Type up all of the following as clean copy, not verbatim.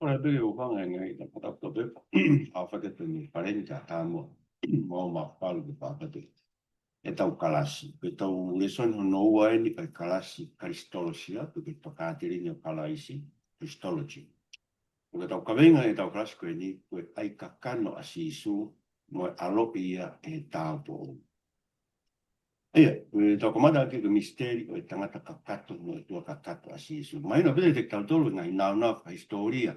Ora pe o fanga ngai ta pata to pe a fa te ni parenja ta mo ma palu de pa te e tau kalasi pe tau lesson no wa ni ka kalasi kristologia pe to ka te ni kalaisi kristology o tau ka venga e tau kalasi ko ni ko ai ka kano asisu mo alopia e tau ia, tau komada ke misteri o tangata kakato no tua kakato asisu mai no pe te tau tolu ngai na historia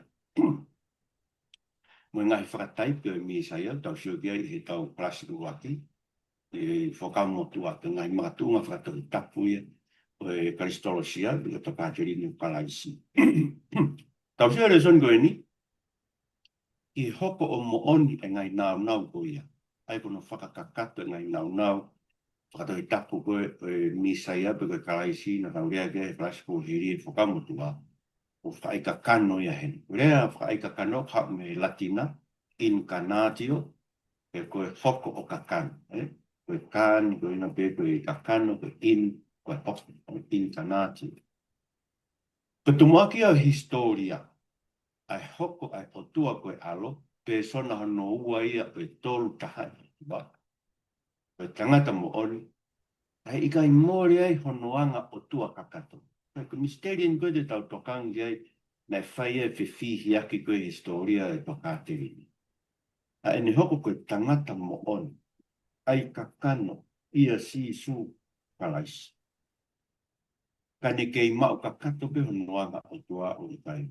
mo ngai whakatai pe mi saia tau sio kia i he tau klasiku waki e whakamo tua te ngai mātunga whakatau tapu ia o e karistolosia i o takāteri ni kalaisi. Tau sio re son koe ni i hoko o mooni e ngai nau ko ia. Ai kono whakakakato e ngai nau whakatau tapu koe e mi saia pe koe kalaisi na tau rea kia e klasiku hiri e whakamo tua. O whaika kano ia hen. Rea whaika kano ka me latina, incarnatio, e koe hoko o kakano. Koe kan, koe ina pe koe kakano, koe koe hoko, incarnatio. Koe tumaki au historia, ai hoko ai otua koe alo, pe sona hano ua ia koe tolu tahai. Koe tangata mo ori, ai ika i mori ai honoanga otua kakato. Koe misterian koe te tau tokangi ai, na whai e whiwhihi aki koe historia e pakateri. A ene hoko koe tangata mo on, ai kakano, ia si su kalaisi. Kane kei mau kakato pe honoanga o tua o i kai.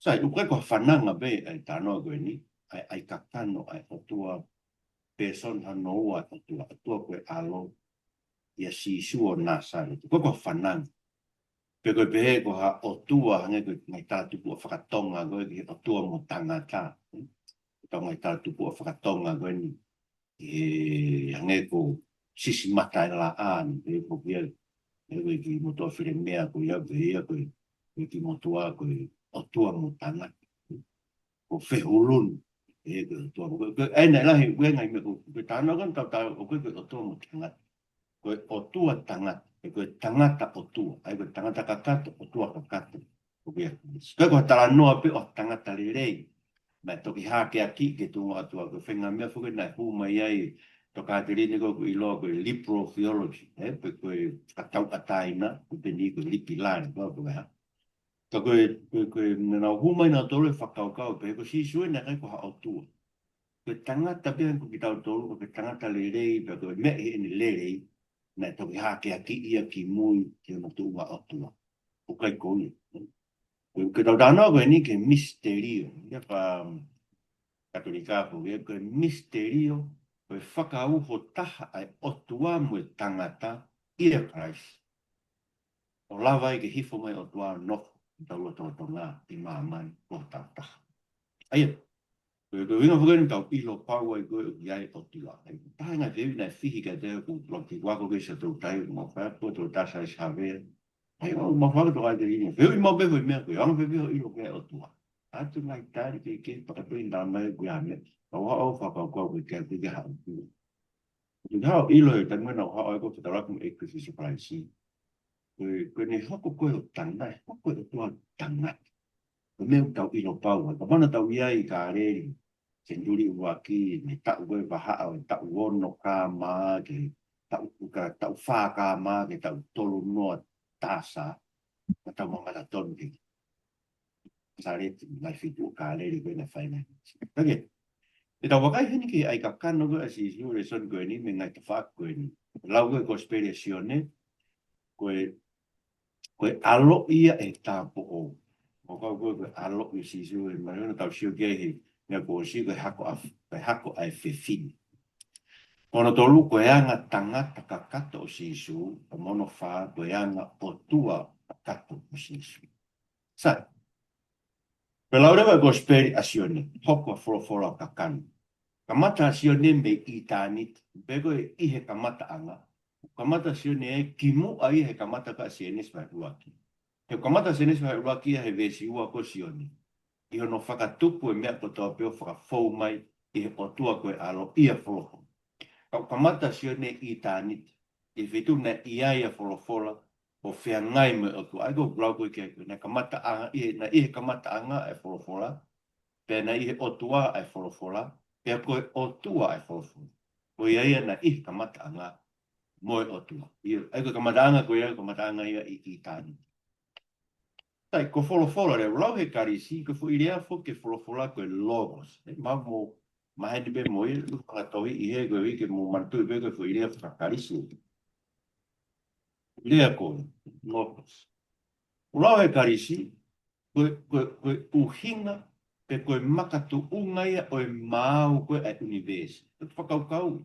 Sai, ukoe ko whananga be ai tanoa koe ni, ai kakano ai o tua person hanoa o tua koe alo, ia si su o nasa. Ukoe ko whananga. Pe koe pehe ko ha o tua hange koe ngai tātu kua whakatonga koe ki o tua mo tangata. Tau ngai tātu kua whakatonga koe ni. E hange ko sisi mata e la aan. Pe ko kia koe ki motoa whire mea koe ia koe ia koe. Koe ki motoa koe o tua mo tangata. Ko whehulun. E koe o tua mo koe. E nei lahi ue ngai me koe tāna kan tau koe o tua mo tangata. Koe o tua tangata. E koe tangata o tua. Ai koe tangata kakato o tua kakato. Koe koe tala noa pe o tangata lerei. Mai toki hake aki ke tunga atua. Koe whenga mea whuke nai huma iai. Toka te rini koe ilo koe liberal theology. Pe koe katau ataina. Koe peni koe lipi lani. Koe ha. Koe nana huma ina tolu e whakaukau. Pe koe si sui na kai koe ha o tua. Koe tangata pe ko ki tau tolu. Koe tangata lerei. Pe koe mea ene lerei. Na toki hake aki ia ki mui ki ona tunga o tua. O kai koe. Koe tau tāna koe ni ke misterio. Ia pa katolika ko ia koe misterio. Koe whakauho taha ai otua mo e tangata ia Christ. O lava i ke hifo mai o tua noko. Tau o tonga i mamai o tau taha. Aia. Koe winga whakeni tau ilo pau ai koe o iai o tua. Taha ngai whiwi nai whihi ka teo ku loki wako koe sa tau tai mo whakako tau tasa i savea. Ai o ma whaka tau ai te ringa. Whiwi mau bewe mea koe. Anga whiwi o ilo koe o tua. Atu ngai tari ke pakatoi nda mai koe ame. Kau hao whakau kau koe kia koe kia hao tua. Koe hao ilo e tangwena o hao ai koe whakarakum e koe si surprise. Koe ne hoko koe o tanga. Hoko koe o tua tanga. Koe meu tau ilo pau. Ka mana tau iai ka areri. Senduri waki ni tau koe waha o tau wono ka maa ke tau wha ka maa ke tau tolu noa tasa. Ka tau mamata tonu ke. Sareti mai fitu ka areri koe na whaina. Kage. E tau wakai hini ki ai ka kano koe asi siu re son koe ni me ngai ta whaak koe ni. Lau koe ko spediasione. Koe alo ia e tāpo o. O kau koe alo i si siu e mariona tau siu kehi. Mea ko si koe hako ai whiwhini. Kono tolu koe anga tangata kakato o sisu. O mono wha koe anga o tua kakato o sisu. Sai. Pelaurewa ko speri asione. Hoko wholofola o kakano. Kamata asione me i tānit. Pego e ihe kamata anga. Kamata asione e kimu a ihe kamata ka asienes vai ruaki. He kamata asienes vai ruaki he vesi ua ko sione. Iho no whakatupu e mea kotoa peo whakafou mai i o tua koe alo ia wholofo. Kau kamata sione i tānit. I whitu na ia ia wholofola o whea ngai me o tu aigo blau koe kia koe na kamata anga na ihe kamata anga e wholofola pe na ihe otua e wholofola pe koe otua e wholofola koe ia na ihe kamata anga moe otua aigo kamata anga koe ia kamata anga ia i tāni tai ko wholofola reo lau he karisi ko fu irea fo ke wholofola koe logos ma mo maheni be moe luka tohi i he koe wike mo mantu be koe fu irea whakarisi Lea koe, logos. Lau he karisi, koe uhinga, pe koe makatu ungaia o e māu koe a universi. Koe whakaukau,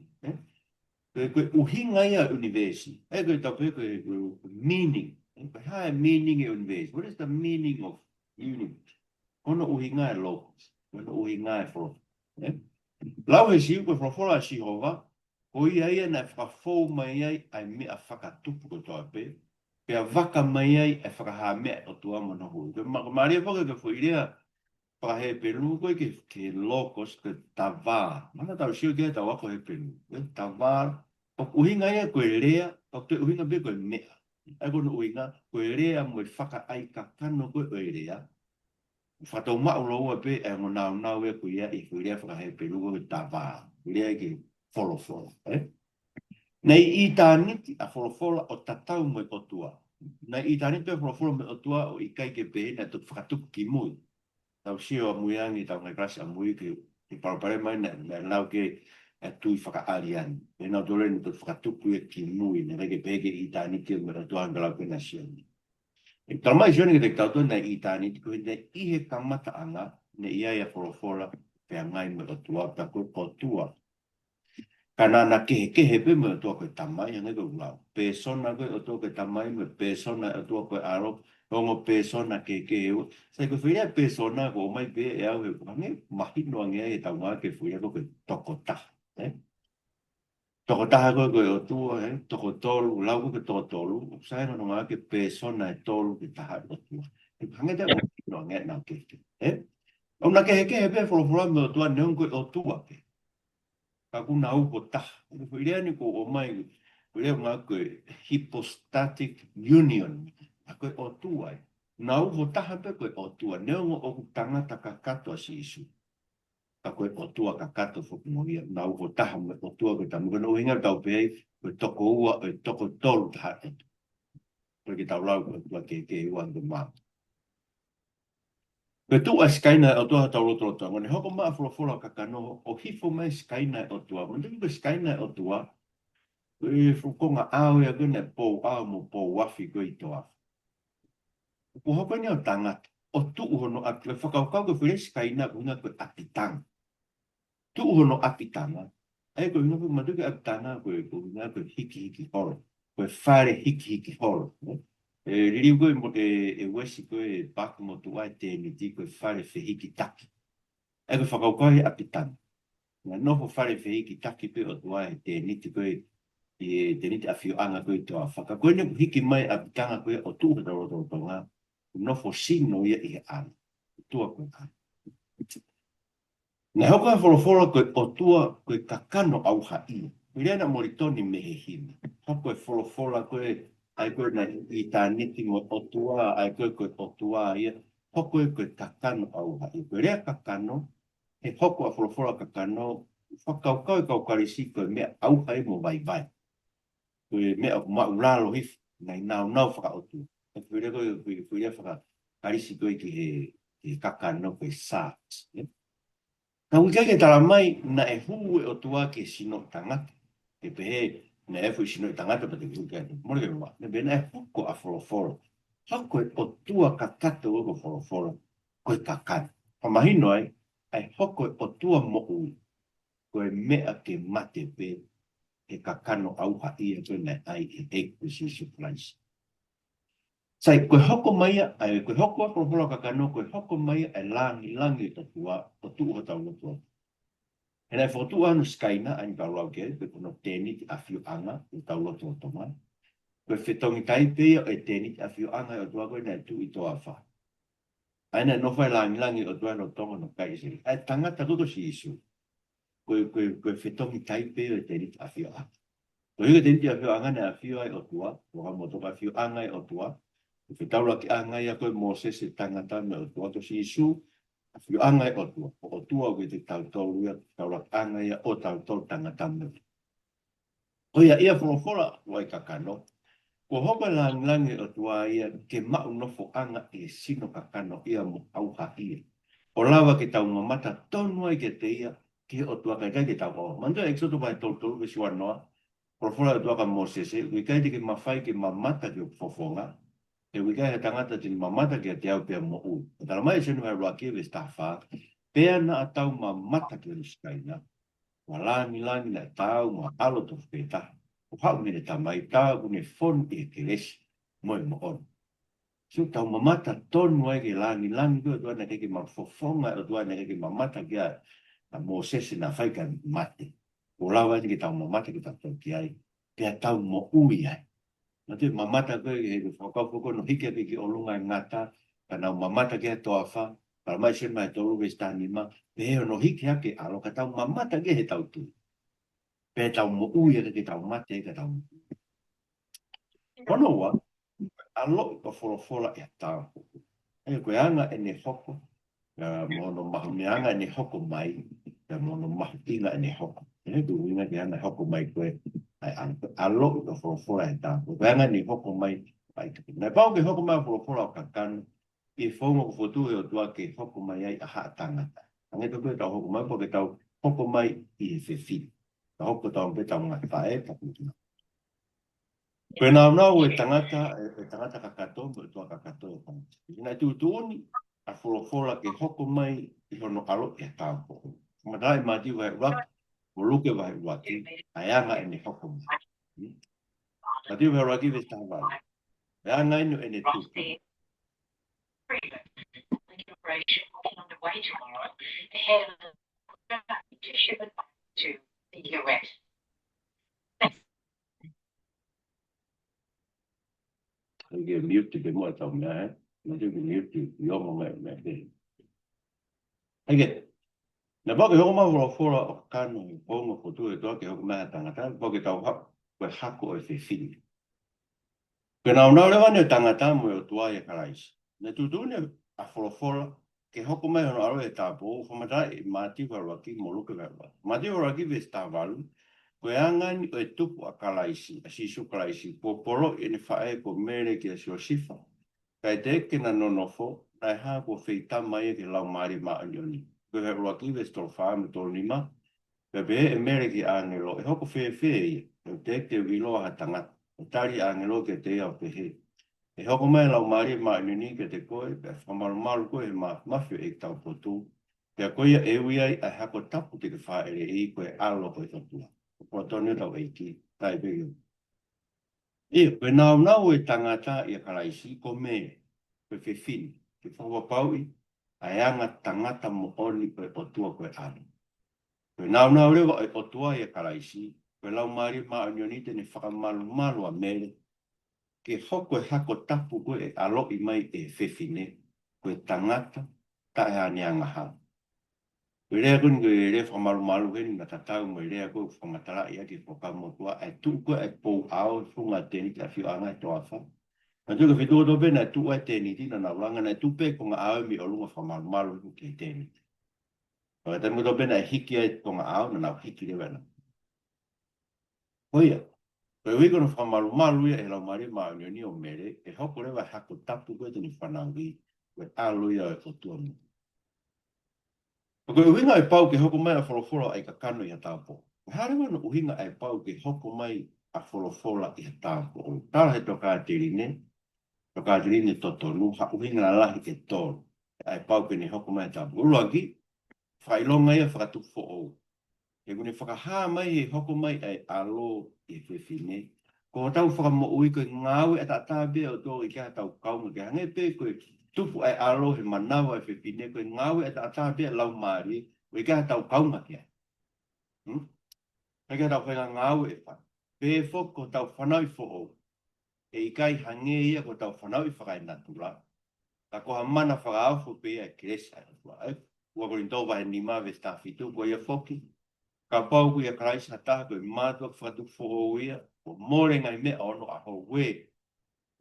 koe uhinga ia universi. E koe tau pe koe meaning. Koe hae meaning e universi. What is the meaning of university? Kono uhinga e logos. Kono uhinga e wholo. Lau he siu, koe wholofola si hova, ko ia na whakafou mai ai ai mea whakatupu ko toa pe, pea waka mai ai e whakaha mea o tua mana hui. Ko maria whaka ka whuirea whakahe pelu koe ke logos ke tawā. Mana tau sio kia tau wako he pelu. Tawā, o uhinga ia koe rea, o te uhinga be koe mea. Ai kono uhinga, koe rea mo i whaka ai ka kano koe oe rea. Whatau mao loa pe e mo nau e koe ia i whuirea whakahe pelu koe tawā. Rea ke wholofola. Nei I tāniti a wholofola o tatau mo o tua. Nei I tāniti a wholofola mo o tua o I kai ke pēna tu whakatuku ki mui. Tau sio a muiangi tau ngai klasi a mui ki parapare mai na lau ke e tui whakaariani. E nau tore ni tu whakatuku e ki mui. Nei rege pēke I tāniti o mera tua hanga lau ke na sioni. E talamai sioni ke te tautua nei I tāniti ko nei ihe kamata anga nei ia a wholofola pe a ngai mo o tua pe a koe o tua. Kanana kehe pe mo to ko tamai nga ko lau. Persona ko to ko tamai mo persona to ko aro como persona ke sai ko fia persona ko mai pe e au ko nge mahi no nge e tau nga ke fia ko tokota. Tokota ko to tokotolu lau ko tokotolu sai no nga ke persona tolu ke ta ko tu. Hanga te no nge na ke. Ona ke pe fo mo to ne ko o tu pe. Ka kuna au ko taha. Irea ni ko o mai, irea ngā koe hypostatic union. A koe o tuai. Nā au ko taha pe koe o tua. Neongo o ku tangata ka katoa si isu. Ka koe o tua ka katoa whuku mohia. Nā au ko taha me o tua koe tamu. Koe no hinga tau pehei, koe toko ua, koe toko tolu taha e. Koe ki tau lau koe tua ke ua ndu maa. Koe tu a skaina o tua tau roto roto. Ngone hoko maa wholofola ka kanoho o hifo mai skaina o tua. Ngone tu skaina o tua. Koe whukonga au ea gune pou au mo pou wafi koe I toa. Ko hoko ni o tangata. O tu uhono ati. Whakaukau koe whire skaina kunga koe apitanga. Tu uhono apitanga. E koe hinga koe maduke apitanga koe kunga koe hiki horo. Koe whare hiki horo. Riri koe mo e wesi koe baku mo tu ai tēni ti koe whare whihiki taki. E koe whakaukau he apitanga. Nga noho whare whihiki taki pe o tu ai tēni ti koe I tēni te awhio anga koe toa whaka. Koe ne hiki mai apitanga koe o tūra tau roto tonga. Nofo sino ia I he anga. Tua koe anga. Nga hoka wholofora koe o tua koe kakano au hai. Rea na moritoni mehe hina. Hoko e wholofora koe ai koe na I tāniti mo o tua, ai koe o tua ia. Hoko e koe kakano au hai. Koe rea kakano, he hoko a wholofora kakano, whakaukau kaukarisi koe mea au hai mo vai vai. Koe mea maulalo hif, nai nau whakaotu. Koe rea koe whaka karisi koe ki he kakano koe sāts. Ka wika ke tala mai na e hu e o tua ke sino tangata. Ke pehe na e fu sino tangata pa te wika. Mora ke rua. Ne bena e huko a wholoforo. Hako e o tua kakata o wholoforo. Koe kakata. Pamahino ai, ai hoko e o tua mo ui. Koe mea ke mate pe. E kakano au hai e koe na ai e eku sisu place. Sai koe hoko maia, ai koe hoko a wholoforo kakano, koe hoko maia e langi o tua, o tu o tau lotua. E nei whotu anu skaina, ani tau lau ke, koe kono tēni ti awhio anga, o tau lotua o tonga. Koe whetongi tai pēia o e tēni ti awhio anga o tua koe nei tu I toa wha. Aina no whai langi o tua no tonga no kai siri. Ai tangata koko si isu. Koe whetongi tai pēia o e tēni ti awhio anga. O higa te intia whio angane a whio ai o tua, o ha motoka whio angai o tua, o te taula ki angai a koe Moses e tangata me o tua, to si isu, a whio angai o tua o te tau tolu ia, taula ki angai a o tau tolu tangata me. O ia whorofora wai kakano, ko hoka langi o tua ia, ke mau nofo anga e sino kakano ia mo auha ia. O lawa ke tau mamata tonu ai ke te ia, ke o tua kai ke tau o. Mantua exoto vai tolu tolu ke siwa noa, Profola tua ka Moses, wikai te ke mawhai ke mamata ke fofonga, e wikai he tangata te mamata ke te au pia mo u. Tala mai senu hai roake ve stafa, pea na atau mamata ke riskaina, walani lani na tau ma alo to peta, o hau mene tamai tau kune fon e ke lesi, moe mo on. So tau mamata tonu ai ke lani lani tua na ke mafofonga o tua na ke mamata ke a Moses na whai ka mate. O lawa ni ke tau mamata ke tau ki ai. Pea tau mo ui ai. Na te mamata koe he whakaupuko no hike ki o lunga ngata, ka nau mamata ke toa wha, para mai sen mai tolu we stani ma, pe heo no hike ake alo ka tau mamata ke he tau tu. Pea tau mo ui ake ke tau mate ka tau. Kono wa, alo ka wholofola e tau. E koe anga e ne hoko, mono mahu me anga e ne hoko mai, mono mahu inga e ne hoko. E tu inga ke anga hoko mai koe, ai alo ka wholofola e tau. Koe anga ni hoko mai, ai te pina. Pau ke hoko mai wholofola o kakanu, i whonga ko whotu e o tua ke hoko mai ai a haa tangata. Ange te koe tau hoko mai, po ke tau hoko mai i e whewhi. Ta hoko tau pe tau ngai whae, ta kutina. Koe nau e tangata kakato, mo e tua kakato e tangata. Ina tu tuoni, a wholofola ke hoko mai i hono alo e tau hoko. Matai mati vai wak, mo luke vai waki, ai anga e ne hoko mai. Mati vai waki ve tawala. E anga inu e ne tupu. Operation underway tomorrow ahead of the shipment to the US. Ke mute ke mo tau mea, ma te ke mute yo mo me ke. Ege, na ba ke ho ma ro fora o kanu o mo fotu e to ke ho ma tangata, ba ke tau ha ko hako e fe fini. Ke na le wane tangata mo o tua e karais. Na tu tu ne a fora ke hoko mai no aro e tapo, fo mata e mati wa roki mo luke wa. Mati wa roki ve sta valu, ko angani o e tupu a kalaisi, a sisu kalaisi, po polo e ne fae ko mere ke so sifa. Kai te ke na nonofo, nai ha ko feita mai ke lau mari ma anioni. Ko he roki ve sto fa me to nima, pe be e mere ke angelo, e hoko fe fe, te te wilo ha tangata. Tari angelo ke te au pe he. E hoko mai lau mari ma anioni ke te koe, pe whamaru koe ma mafio e tau potu. Pea koe e ui ai a hako tapu te ke wha ere i koe alo koe tatua. Ko tonu tau eiki, tai pegi. E, koe nau e tangata i a karaisi ko me, koe whiwhini, ke whakapaui, a eanga tangata mo oni koe otua koe alo. Koe nau rewa e otua i a karaisi, koe lau mari ma anionite ne whakamalu a mere, ke hoko e hako tapu koe e alo i mai e whiwhine, koe tangata, ta e aneanga hau. Koe rea kuni koe rea whamalu heni na tatau mo rea koe whamatala ia ki whakamotua, e tu koe e pou ao whunga teni ki a whio anga e toa wha. Na tuka whitua to pena e tu e teni tina na ulanga na tu pe konga ao mi o lunga whamalu ki teni. Koe te muto pena e hiki e konga ao na nau hiki re wena. Koia, koe wiko na whamalu ia e lau mari maa ni o mere, e hoko rewa hako tapu koe teni whanangi, koe alu ia e kotua mu. Ko uhinga e pau ke hoko mai a wholofora ai ka kano i a tāpo. Harewa no uhinga e pau ke hoko mai a wholofora i a tāpo. O tāra he toka te rine totonu, ha uhinga na lahi ke tōru. E pau ke ne hoko mai a tāpo. Uruaki, whailonga ia whakatufo o. E kune whakaha mai he hoko mai ai alo i whiwhine. Ko tau whakamo ui koe ngāwe a tātābea o tō i kia tau kaunga ke hange pē koe tupu ai alo he manawa e whiwhine koe ngāwe a tātābea lau maari koe kia tau kaunga kia. Koe kia tau whainga ngāwe e wha. Pē whoko tau whanau i who e i kai hange ia ko tau whanau i whakai natura. Ka koha mana whakaawho pē ai kresa. Ua korin tō wahe ni mawe stawhitu koe ia whoki. ka pau ku ia krai sa ta ko matua fatu fo ia o more ngai me ono a ho we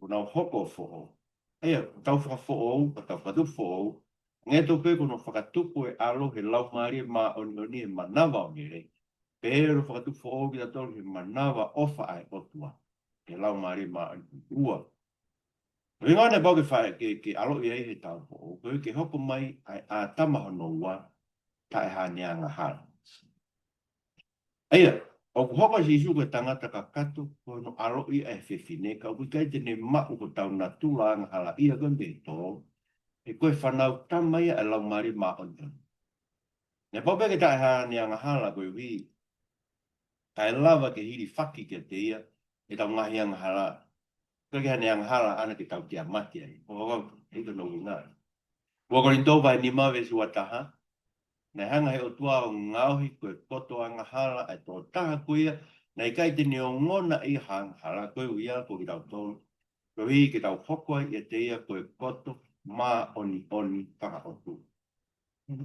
una hoko fo ia tau fa fo o ka fatu fo nge to pe kono whakatupu e alo he lau maari ma oni e manawa o nire. Pero whakatupu o ki tato he manawa ofa ai otua. He lau maari ma ua. Ringa ne pau ke alo i ei he tau po. Koe ke hoko mai ai a tama hono ua ta e hane anga hala. Eia, o ku hoko si isu ke tangata ka kato kono alo i e whiwhine ka ui kai tene ma uko tau na tula anga hala ia gande to. E koe whanau tamai e lau maari ma oni. Ne pau peke tae hane anga hala koe wi. Tae lava ke hiri whaki ke te ia. E tau ngahi anga hala. Koe ke hane anga hala ana ke tau tia mati ai. O wau, e ka nongi ngā. Wako rintou vai ni mawe si wataha. Ne hanga he o tua o ngauhi koe koto anga hala e tō taha koe ia. Nei kai tene o ngona i hanga hala koe uia ko ki tau tōru. Koe wi ke tau hokoi e te ia koe koto mā oni whakahotu.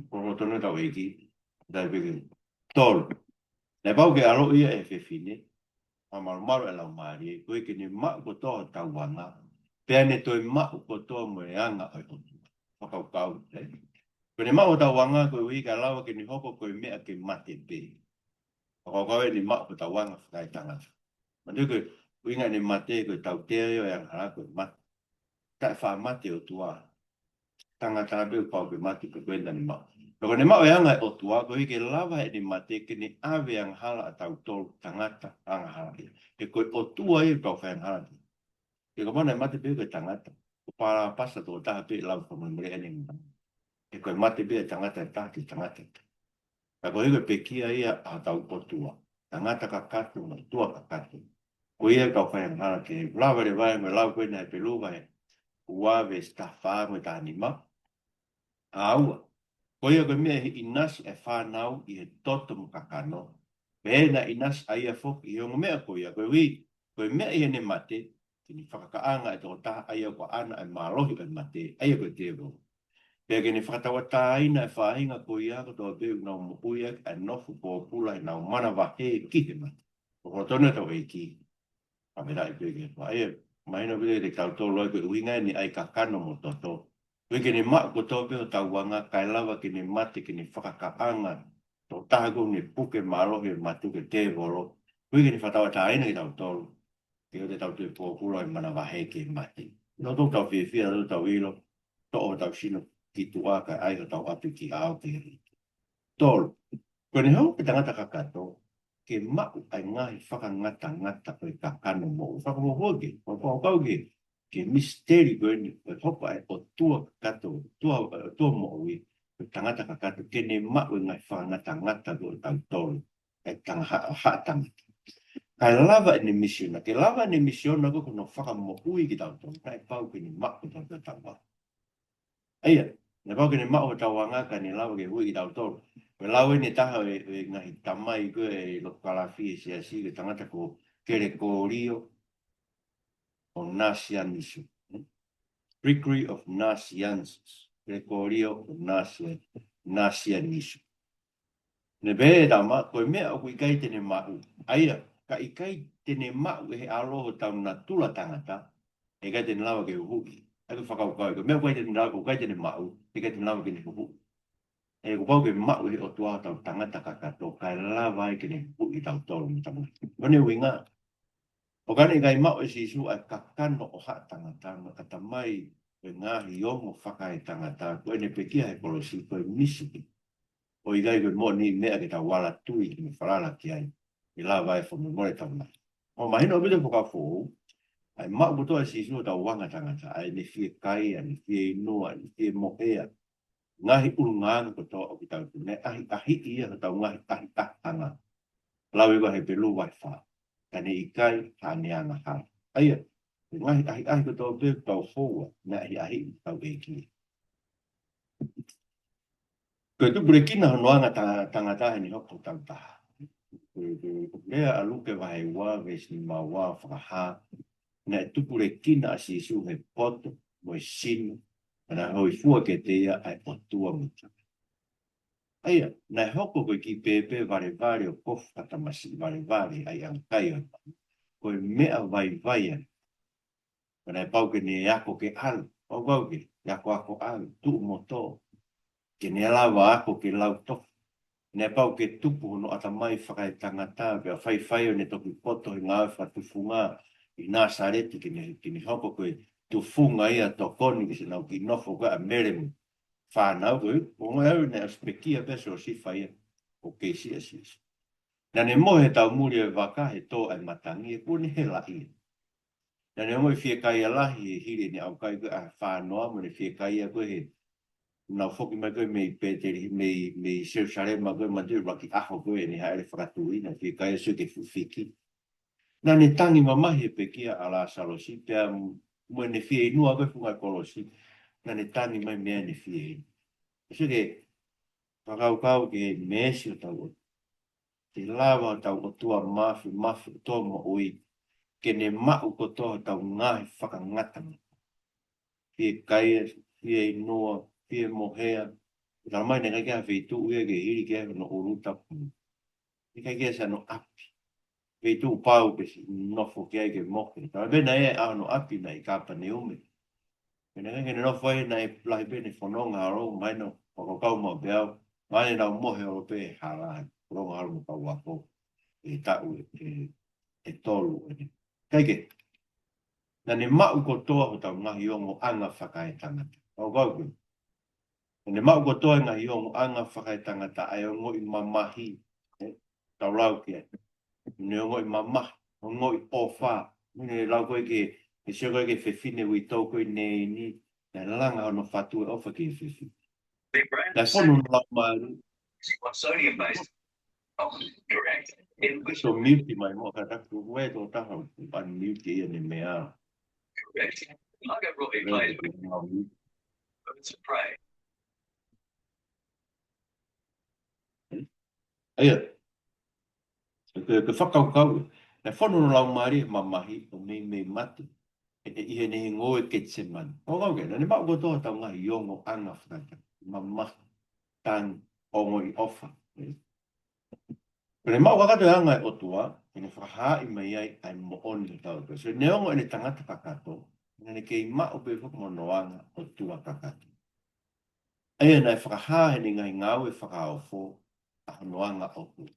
Ko tonu tau eki. Dai peke. Tōru. Ne pau ke alo ia e whiwhine. Maru e lau maari. Koe ke ne mau ko toa tau wanga. Pea ne toi mau ko toa mo e anga oi otu. Whakau kau. Koe ne mau tau wanga koe ui ka lawa ke ni hoko koe mea ke mate pe. Whakau kau e ni mau ko tau wanga whakai tangata. Mandu koe uinga ne mate koe tau tea yo e angara koe mate. Tai wha mate o tua. Tangata abe pau koe mate koe koe ni mau. Loko ne mau e anga o tua, koe ke lawa e ni mate ke ni awe ang hala a tau tolu tangata anga hala. E koe o tua e tau whae hala. E ka mana e mate pe koe tangata. Ko para pasa tō taha pe lau ka mamre ene mga. E koe mate pe tangata e taha ki tangata. Ka koe koe pe kia ia a tau o tua. Tangata ka katu na tua ka katu. Koe ia tau whae hala ke lawa re vai me lau koe na e pe luwa e. Ua ve stafaa me ta anima. Aua. Koe koe mea he inas e whanau i he toto mo kakano. Pēna inas aia fok i hongo mea koe wi. Koe mea i hene mate, kini whakakaanga e tō taha aia ko ana e mālohi e mate, aia koe te ro. Pēa kini whakatawa tāina e whahinga koe ia ko tō tēu nau mo uia e nofu kō pula i nau mana wahe ki he mate. Ko tōne tau e ki. A me rai pēke. Aia, maina pēke te tau tō loi koe uinga ni ai kakano mo toto. Koe kini mak ko tō pēo tau wanga kai lawa kini mate kini whakakaanga. Tō taha ko ni puke mālohi e matu ke te voro. Koe kini whatawa tāina ki tau tōru. Keo te tau te pōpura e mana wahe ke mate. No tō tau whiwhia, tō tau ilo. Tō o tau sino ki tuaka ai o tau api ki ao te ri. Tōru. Koe ni hau ke tangata kakato. Ke mau ai ngahi whakangata koe kakano mo. Whakamohoge. Whakau ke. Ke misteri koe ni. Koe hopa ai o tua kakato. Tua mo ui. Koe tangata kakato. Ke ne mau ngai whakangata koe tau tōru. E tangata tangata. Kai lava ni misiona. Ke lava ni misiona ko kono whakamo ui ki tau tōru. Kai pau ke ni mau tau tau tau. Aia. Ne pau ke ni mau tau wanga ka ni lava ke ui ki tau tōru. Koe lau ni taha e ngahi tamai koe e lokalafi e siasi ke tangata ko kere kōrio o Nasianisu. Trickery of Nasiansis. Kere kōrio o Nasianisu. Ne be dama, koe mea o kui kai tene mau. Aia, ka i kai tene mau e he aloho tau na tula tangata, e kai tene lawa ke uhuki. Aku whakau kai, koe mea kai tene lawa, kai tene mau, e kai tene lawa ke ne uhuki. E ko pau ke mau he o tua tau tangata kakato, kai lawa e ke ne uhuki tau tolu ni tamu. Kone winga. O kane kai mau e sisu ai kakano o ha tangata, kata mai e ngahi ongo whakai tangata, koe ne pekia he polosi, koe misiki. O i gai koe mo ni mea ke tau wala tui ki me whalala ki ai. I la vai fo me more tau nai. O mahina o bide poka fōu, ai mau kutoa si isu tau wanga tangata, ai ne fie kai, ai ne fie inoa, ai ne fie mohea. Ngahi urungang kutoa o ki tau tu, ne ahi ia tau ngahi ahi anga. Lau iwa he pelu wai wha. Kane i kai, hane anga hana. Aia, ngahi ahi kutoa pe tau fōua, ne ahi tau eki. Koe tu burekina honoanga tangata ni hoko tau taha. Lea aluke wahe wā vesi ma wā whakaha. Nā tupure kina asi isu he poto mo e sinu. Nā hoi fua ke te ia ai o tua muta. Aia, nai hoko koe ki pepe vare o kofu katamasi vare ai ang kai o. Koe mea vai. Nai pau ke ne ako ke alu. Pau ke, ako alu. Tu moto. Ke ne lawa ako ke lau tofu. Ne pau ke tupu no ata mai whakai tangata. Pea whai o ne toki poto i ngā whatufunga. I nā sareti ke ne hoko koe. Tu funga ia to koni ki se nau ki nofo koe a meremu. Whanau koe. O ngai au ne aspekia peso o si whai. O keisi asi. Na ne mohe tau muri e waka he tō ai matangi e kone he lahi. Na ne moi fie kai alahi e hiri ni au kai koe a whanoa mo ne fie kai a koe he na foki mai koe mei pēteri mei seo share ma koe ma tui raki aho koe ni haere whakatui na fie kai a seo ke fufiki. Na ne tangi mamahi e pekia ala salosi pia mo ne fie inua koe funga kolosi na ne tangi mai mea ne fie inu. Seo ke whakau ke meesi o tau o te lawa tau o tua mafi o tō mo oi ke ne mau ko tō tau ngahi whakangatanga. Fie kaia, fie inua, fie mohea. Tara mai ne kai kia wheitu ue ke hiri kia no uruta punu. Ni kai kia sa no api. Wheitu pau ke si nofo kia ke mohe. Tara bena e a no api na i kapa ne ume. Kena kai kene nofo e na e lahi bene whanonga haro mai no whakakau ma beau. Mai nau mohe o pe harahan. Ronga haro mo kau wako. E tau e tolu. Kai ke. Na ne mau ko toa ho tau ngahi ongo anga whakae tangata. O gaugu. Na ne mau ko toa ngahi ongo anga whakae tangata ai ongo i mamahi. Tau lau kia. Ne ongo i mamahi. Ongo i ofa. Ne lau koe ke. E sio koe ke whewhine ui tau koe ne ni. Na langa ono whatu e ofa ke whewhine. Na whonu lau maru. Sodium based. Oh, correct. So milti mai mo ka taku. Ue tō taha. Pan milti ia ne mea. Correct. I got really played with birds of prey. Aia. Ke whakaukau. Na whanu no lau maari mamahi o mei matu. E ihe ne ngoe ke tse man. O ngau ke, na ne mau kotoa tau ngahi iongo anga whakata. Mamahi tang ongo i ofa. Kone mau kakato e anga e otua, e ne whakaha i mai ai ai mo oni tau. So ne ongo e ne tangata kakato. Ne kei mao pe whakamonoanga o tua kakato. Aia nei whakaha he ni ngai ngau e whakao fo a honoanga o tua.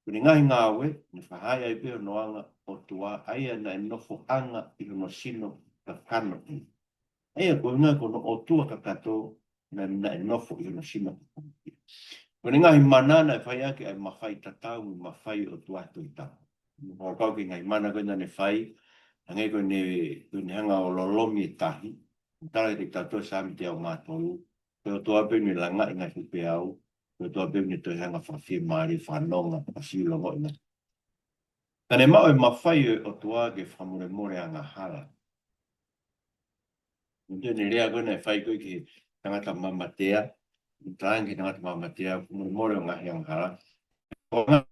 Kuni ngai ngawe, ni whahai ai peo noanga o tua, aia na nofo anga i hono sino ka kano i. Aia ko ngai kono o tua ka kato na nofo i hono sino ka kano i. Kuni ngai manana e whai ake ai mawhai tatau i mawhai o tua tu i tau. Mo kau ki ngai mana koe nane whai, ngai koe ne hanga o lolomi e tahi. Tara i te tato sami te au ngā tolu. Koe o tua pe ni langa i ngai whipe au. Koe toa pe ni te hanga whawhi maari whanonga pasi longo ina. Tane mau e mawhai o tua ke whamure more a ngā hala. Nde ne rea koe nei whai koe ki tangata mamatea. Tāng ki tangata mamatea, whamure more o ngā hiang hala. O ngā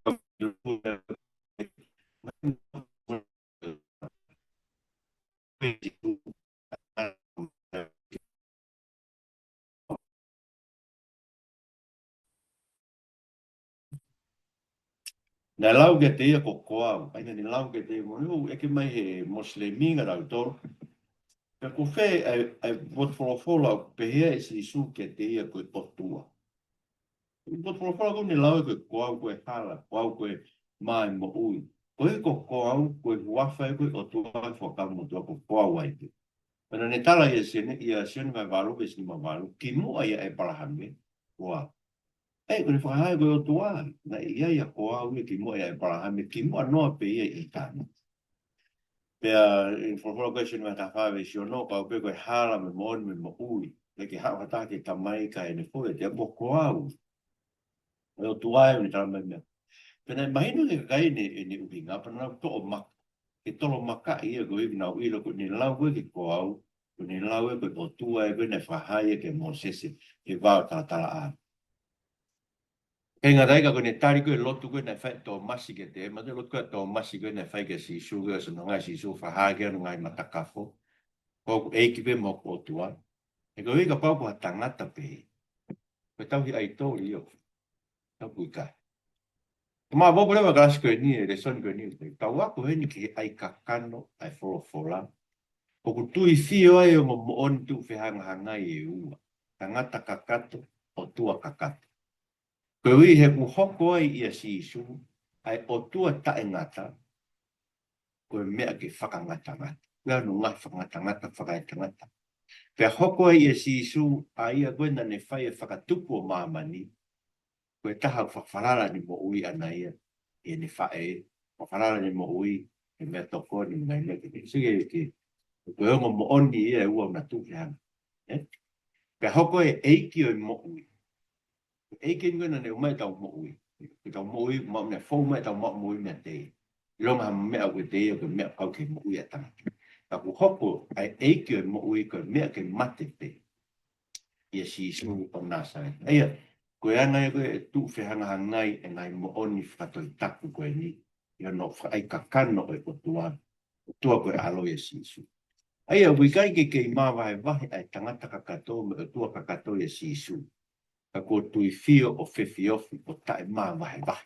Nā lau ke te ia ko koau, aina ni lau ke te ia mo, e ke mai he mosleminga rau tō. Ka ko whē ai botwholofola pehea e si su ke te ia koe potua. Botwholofola ko ni lau e koe koau koe hala, koau koe mai mo ui. Koe ko koau koe huafa e koe o tua e whakau mo tua ko koau ai te. Pena ne tala ia sene mai walu, besi ni ma walu, ki mua ia e parahame, koau. Ei, kone whakahai koe o tua, na ia koau e ki mua ia e parahame, ki mua noa pe ia i tāna. Pea, in whakahoi question mai tā whawe si o no, pau pe koe hala me mōni me mo ui, le ke hao hata ke tamai ka e ne koe, te apo koau. E o tua e ni tala mai mea. Pena mahinu ke kai ne uhi ngā, pana to o maka, ke tolo maka ia koe iwi nau ilo, koe ni lau koe ke koau, koe ni lau e koe o tua e koe ne whahai e ke mō sese, ke wāo tala a. Kei ngā reika koe ne tari koe lotu koe ne whai tō masi ke te, ma te lotu koe tō masi koe ne whai ke si su koe sa ngai si su whahai ke anu ngai matakafo. Kōku eiki pe mō kōtua. E koe ika pau kua tangata pe. Koe tau hi ai tōri o. tau kui kai. Ma bo pole wa gas ko ni le son ko ni ka wa ko ni ki ai kakano ai fola. O ku tui fio ai o mo on tu fe hanga i u. Tangata kakato o tua kakato. Ko i he ku hoko ai ia si su ai o tua ta ngata ko mea ke whakangata ngata. Nga no ngā whakangata whakaitangata. Pea hoko ai ia si su a ia gwena ne whai e whakatupu o māmani. Ko e taha whakwarara ni mo ui ana ia. E ne whae. Whakwarara ni mo ui. E mea toko ni ngai mea ke. Sige ke. Ko e ongo mo oni ia e ua na tuke hana. Pea hoko e eiki o mo ui. Eiki ngana ne umai tau mo ui. Tau mo ui, mo ne fau mai tau mo ui mea te. Longa ha mea o te o mea pau ke mo ui atanga. Ka ku hoko ai eiki o mo ui ko mea ke mate pe. Ia si su o nasa. Eia, ko e anga e koe tu whehanga hangai e ngai mo oni whakatoi taku koe ni. Ia no ai kakano e o tua. O tua koe alo ia si su. Eia, wikai ke kei mawahe wahe ai tangata kakato me o tua kakato ia si su. Ka ko tui fio o whewhiofi o tae mawahe wahe.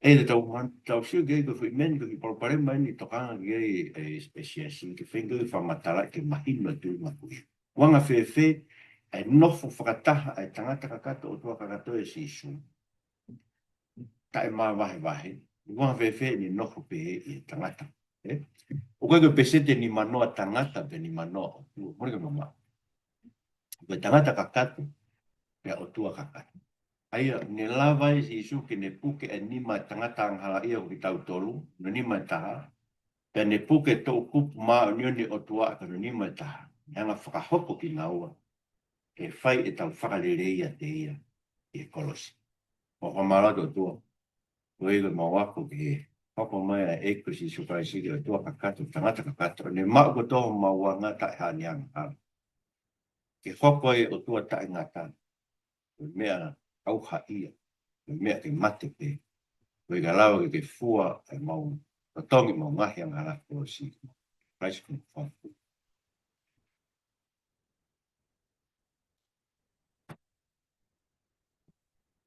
E le tau siu gei ko men ko por pare mai ni tokanga gei e speciasi ke fengo fa matala ke mahino tu maku. Wanga fe ai nofo whakataha ai tangata kakato o tua kakato e sisu. Tae wahe. Wanga fe ni nofo pe e tangata. O koe ko pesete ni manoa tangata pe ni manoa. Mori ka mama. Ko tangata kakato pe o tua kakato. Aia, ne lava e si isu ke ne puke e nima tangata anghala ia o ki tau tolu, no nima taha. Pea ne puke tau kupu maa o nioni o tua aka no nima taha. Yanga whakahoko ki naua. E whai e tau whakalere ia te ia. E kolosi. O whamarato tua. O ego mawako ki he. Hoko mai a eko si isu kai siri o tua kakato, tangata kakato. Ne maa ko toho maua ngata e hani anga. Ke hoko e o tua tae ngata. Mea au ia. Mea ke mate pe. Koe ka lawa ke fua e mau. Ka tongi mau ngahi ang halak o si. Praise God.